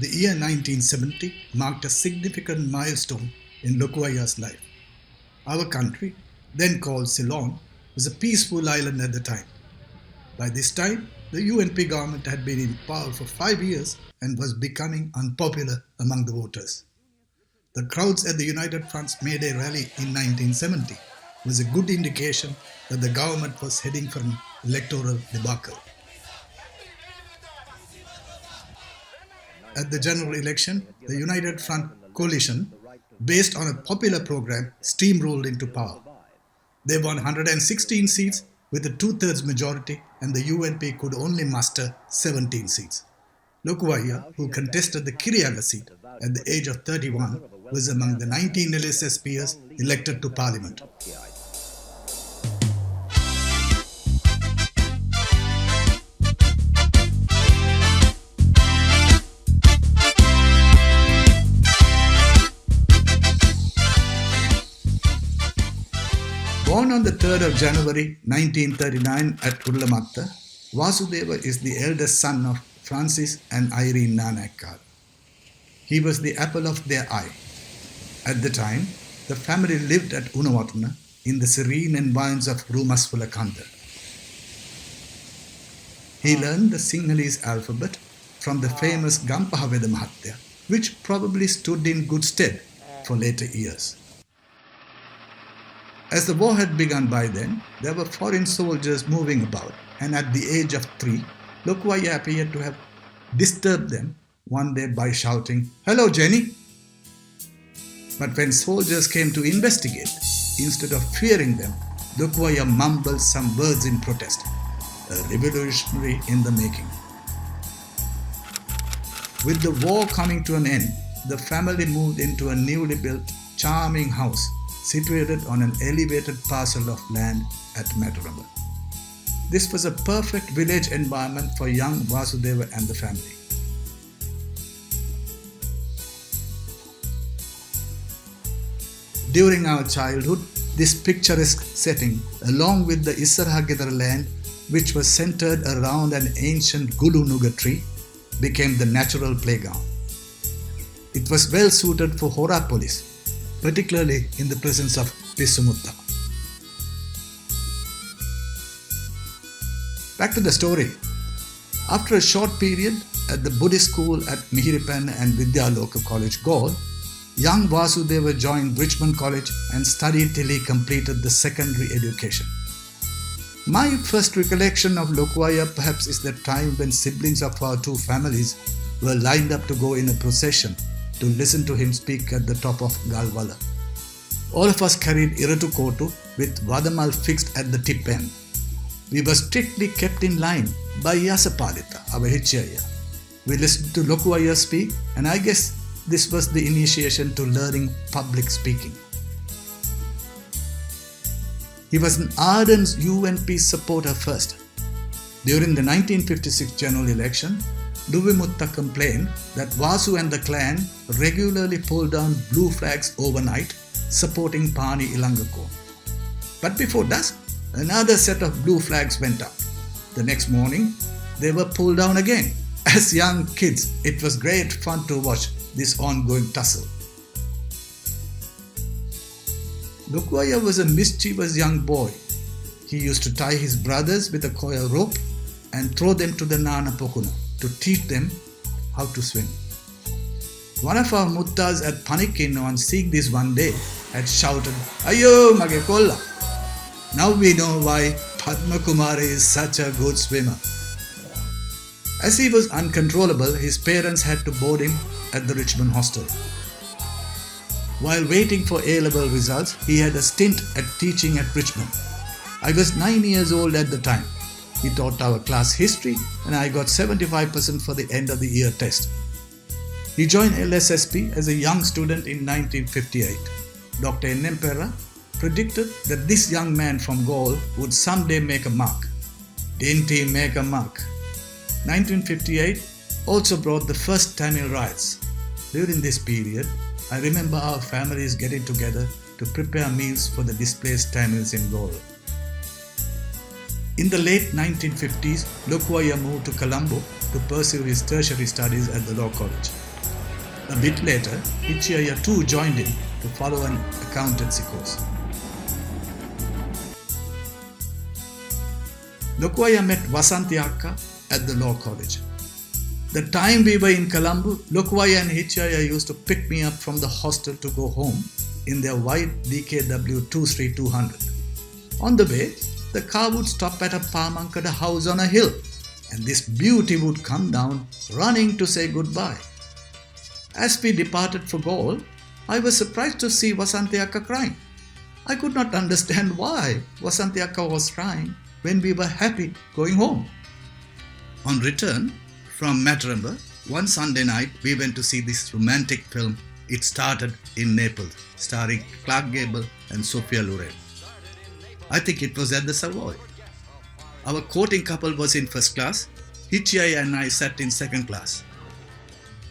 The year 1970 marked a significant milestone in Lokuaya's life. Our country, then called Ceylon, was a peaceful island at the time. By this time, the UNP government had been in power for 5 years and was becoming unpopular among the voters. The crowds at the United Front's May Day rally in 1970 was a good indication that the government was heading for an electoral debacle. At the general election, the United Front coalition, based on a popular program, steamrolled into power. They won 116 seats with a two-thirds majority, and the UNP could only muster 17 seats. Lokuaya, who contested the Kiriaga seat at the age of 31, was among the 19 LSSPers elected to parliament. Born on the 3rd of January 1939 at Ullamatta, Vasudeva is the eldest son of Francis and Irene Nanakkar. He was the apple of their eye. At the time, the family lived at Unavattana in the serene environs of Rumaswalakanda. He learned the Sinhalese alphabet from the famous Gampahaveda Mahatya, which probably stood in good stead for later years. As the war had begun by then, there were foreign soldiers moving about, and at the age of 3, Lokuaya appeared to have disturbed them one day by shouting, "Hello, Jenny!" But when soldiers came to investigate, instead of fearing them, Lokuaya mumbled some words in protest, a revolutionary in the making. With the war coming to an end, the family moved into a newly built, charming house situated on an elevated parcel of land at Maturamba. This was a perfect village environment for young Vasudeva and the family. During our childhood, this picturesque setting, along with the Isarhagedara land, which was centered around an ancient Gulunuga tree, became the natural playground. It was well suited for Hora police, particularly in the presence of Pisumutta. Back to the story. After a short period at the Buddhist school at Mihiripan and Vidyaloka College, Galle, young Vasudeva joined Richmond College and studied till he completed the secondary education. My first recollection of Lokuaya perhaps is the time when siblings of our two families were lined up to go in a procession to listen to him speak at the top of Galwala. All of us carried Iratu Kotu with Vadamal fixed at the tip end. We were strictly kept in line by Yasapalita, our Hichaya. We listened to Lokuaya speak, and I guess this was the initiation to learning public speaking. He was an ardent UNP supporter first. During the 1956 general election, Duvimutta complained that Vasu and the clan regularly pulled down blue flags overnight, supporting Pani Ilangakko. But before dusk, another set of blue flags went up. The next morning, they were pulled down again. As young kids, it was great fun to watch this ongoing tussle. Lokuaya was a mischievous young boy. He used to tie his brothers with a coil rope and throw them to the Nana Pokuna to teach them how to swim. One of our muttas at Panikino, on seeing this one day, had shouted, "Ayo mage kolla!" Now we know why Padma Kumari is such a good swimmer. As he was uncontrollable, his parents had to board him at the Richmond hostel. While waiting for A-level results, he had a stint at teaching at Richmond. I was 9 years old at the time. He taught our class history, and I got 75% for the end of the year test. He joined LSSP as a young student in 1958. Dr. N.M. Perra predicted that this young man from Galle would someday make a mark. Didn't he make a mark? 1958 also brought the first Tamil riots. During this period, I remember our families getting together to prepare meals for the displaced Tamils in Galle. In the late 1950s, Lokuaya moved to Colombo to pursue his tertiary studies at the Law College. A bit later, Hichiaya too joined him to follow an accountancy course. Lokuaya met Vasanthi Akka at the law college. The time we were in Colombo, Lokuaya and Hichiaya used to pick me up from the hostel to go home in their white DKW 23200. On the way, the car would stop at a Pamankada house on a hill, and this beauty would come down running to say goodbye. As we departed for Galle, I was surprised to see Vasanthi Akka crying. I could not understand why Vasanthi Akka was crying when we were happy going home. On return from Mataramba, one Sunday night we went to see this romantic film, It Started in Naples, starring Clark Gable and Sophia Loren. I think it was at the Savoy. Our courting couple was in first class. Hichiaya and I sat in second class.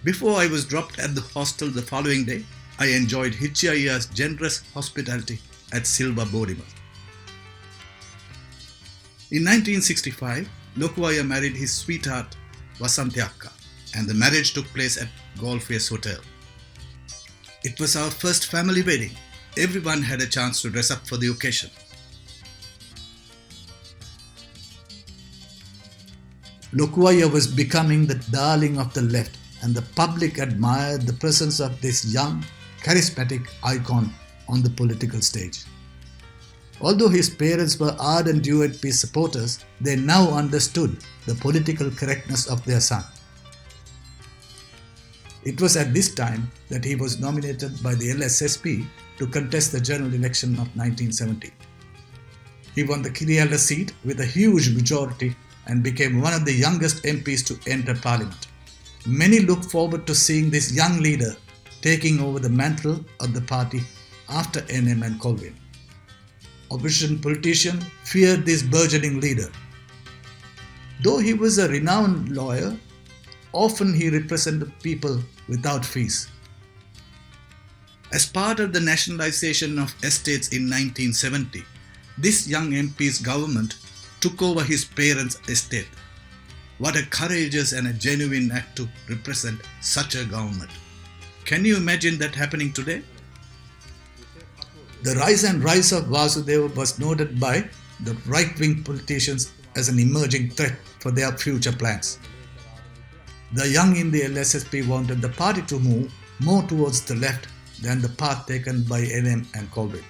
Before I was dropped at the hostel the following day, I enjoyed Hichiaya's generous hospitality at Silva Bodima. In 1965, Lokuaya married his sweetheart Vasanthi Akka, and the marriage took place at Golf-Face Hotel. It was our first family wedding. Everyone had a chance to dress up for the occasion. Lokuaya was becoming the darling of the left, and the public admired the presence of this young, charismatic icon on the political stage. Although his parents were ardent UNP supporters, they now understood the political correctness of their son. It was at this time that he was nominated by the LSSP to contest the general election of 1970. He won the Kiriala seat with a huge majority and became one of the youngest MPs to enter parliament. Many look forward to seeing this young leader taking over the mantle of the party after NM and Colvin. Opposition politicians feared this burgeoning leader. Though he was a renowned lawyer, often he represented people without fees. As part of the nationalization of estates in 1970, this young MP's government took over his parents' estate. What a courageous and a genuine act to represent such a government. Can you imagine that happening today? The rise of Vasudeva was noted by the right-wing politicians as an emerging threat for their future plans. The young in the LSSP wanted the party to move more towards the left than the path taken by NM and Colvin.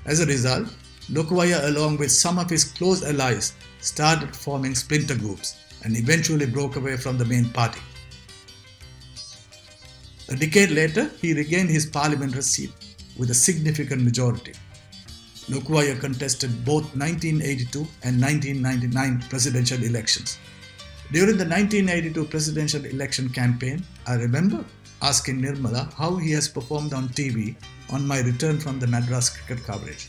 As a result, Lokuaya, along with some of his close allies, started forming splinter groups and eventually broke away from the main party. A decade later, he regained his parliamentary seat with a significant majority. Lokuaya contested both 1982 and 1999 presidential elections. During the 1982 presidential election campaign, I remember asking Nirmala how he has performed on TV on my return from the Madras cricket coverage.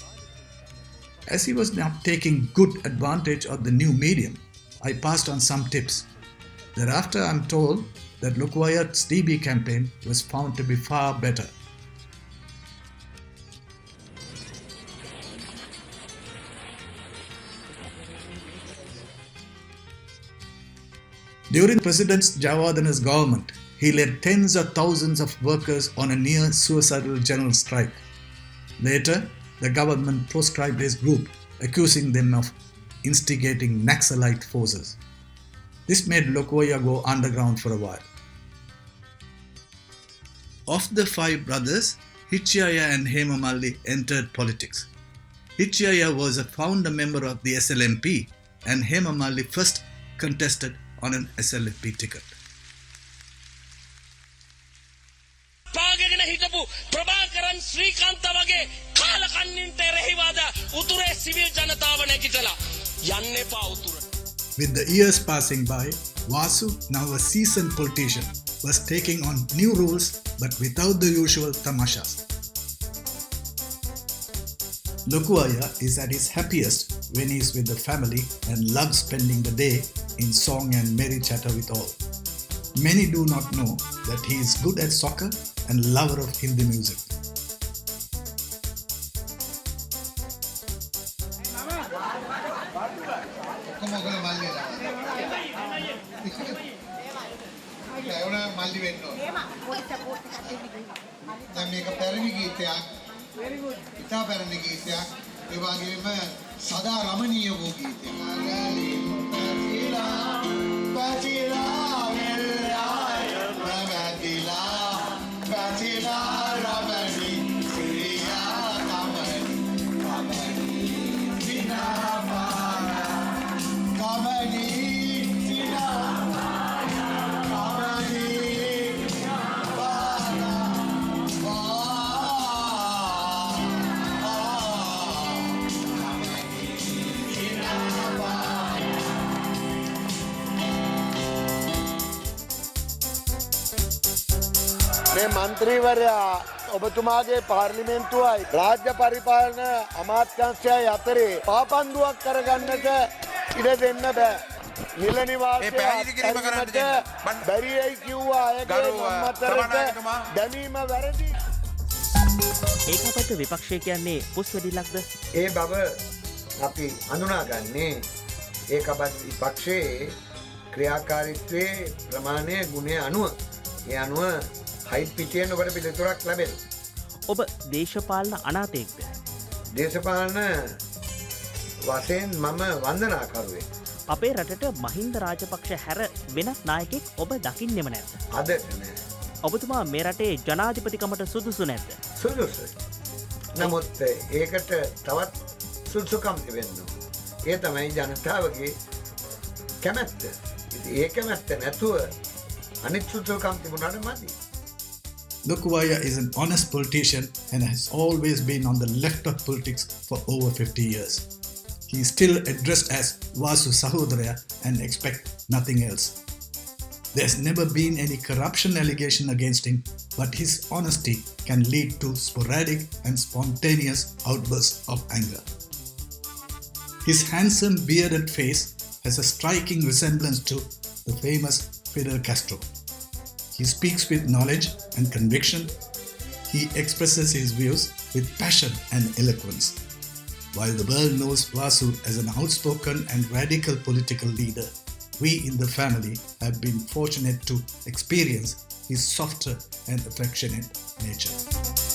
As he was now taking good advantage of the new medium, I passed on some tips. Thereafter, I am told that Lokuaya's DB campaign was found to be far better. During President Jayawardena's government, he led tens of thousands of workers on a near-suicidal general strike. Later, the government proscribed his group, accusing them of instigating Naxalite forces. This made Lokuaya go underground for a while. Of the five brothers, Hichiaya and Hemamalli entered politics. Hichiaya was a founder member of the SLMP, and Hemamalli first contested on an SLMP ticket. Prabhakaran Srikanth වගේ කාලකන්නින්ට එරෙහිවාද උතුරේ civil ජනතාව නැගිටලා යන්න එපා උතුරට. With the years passing by, Vasu, now a seasoned politician, was taking on new roles but without the usual tamashas. Lokuaya is at his happiest when he is with the family and loves spending the day in song and merry chatter with all. Many do not know that he is good at soccer and lover of Hindi music. ගීතයක්. ඉතා පැරණි ගීතයක්. ඒ වගේම සදා රමණීය වූ ගීතයක්. පැතිලා වෙල්ලාය පැතිලා පැතිලා රමණී සිරියා කමනී සිනාපාය කමනී සිනාපාය කමනී මේ මන්ත්‍රීවරයා ඔබතුමාගේ පාර්ලිමේන්තුවයි රාජ්‍ය පරිපාලන අමාත්‍යංශයයි අතරේ පාපන්දුවක් කරගන්නට ඉඩ දෙන්න බෑ. නිල නිවාසය අත්හැරීමට බැරියයි කිව්වා අයගේ සම්මතයට දැමීම වැරදි. ඒකපත විපක්ෂය කියන්නේ පුස්වැඩිලක්ද? ඒ බව අපි හඳුනාගන්නේ ඒකපත් විපක්ෂයේ ක්‍රියාකාරීත්වයේ ප්‍රමාණය ගුණය අනුව. ඒ අනුව හයිට් පිටියෙන් ඔබට පිළිතුරක් ලැබෙන. ඔබ දේශපාලන අනාතයෙක්ද? දේශපාලන වශයෙන් මම වන්දනාකරුවෙක්. අපේ රටට මහින්ද රාජපක්ෂ හැර වෙනත් නායකෙක් ඔබ දකින්නෙම නැද්ද? අදට නෑ. ඔබතුමා මේ රටේ ජනාධිපතිකමට සුදුසු නැද්ද? සුදුසුයි. නමුත් ඒකට තවත් සුදුසුකම් තිබෙන්න ඕන. ඒ තමයි ජනතාවගේ කැමැත්ත. ඒ කැමැත්ත නැතුව අනිත් සුදුසුකම් තිබුණාට මදි. Lokuvaya is an honest politician and has always been on the left of politics for over 50 years. He is still addressed as Vasu Sahodraya and expect nothing else. There's never been any corruption allegation against him, but his honesty can lead to sporadic and spontaneous outbursts of anger. His handsome bearded face has a striking resemblance to the famous Fidel Castro. He speaks with knowledge and conviction. He expresses his views with passion and eloquence. While the world knows Vasu as an outspoken and radical political leader, we in the family have been fortunate to experience his softer and affectionate nature.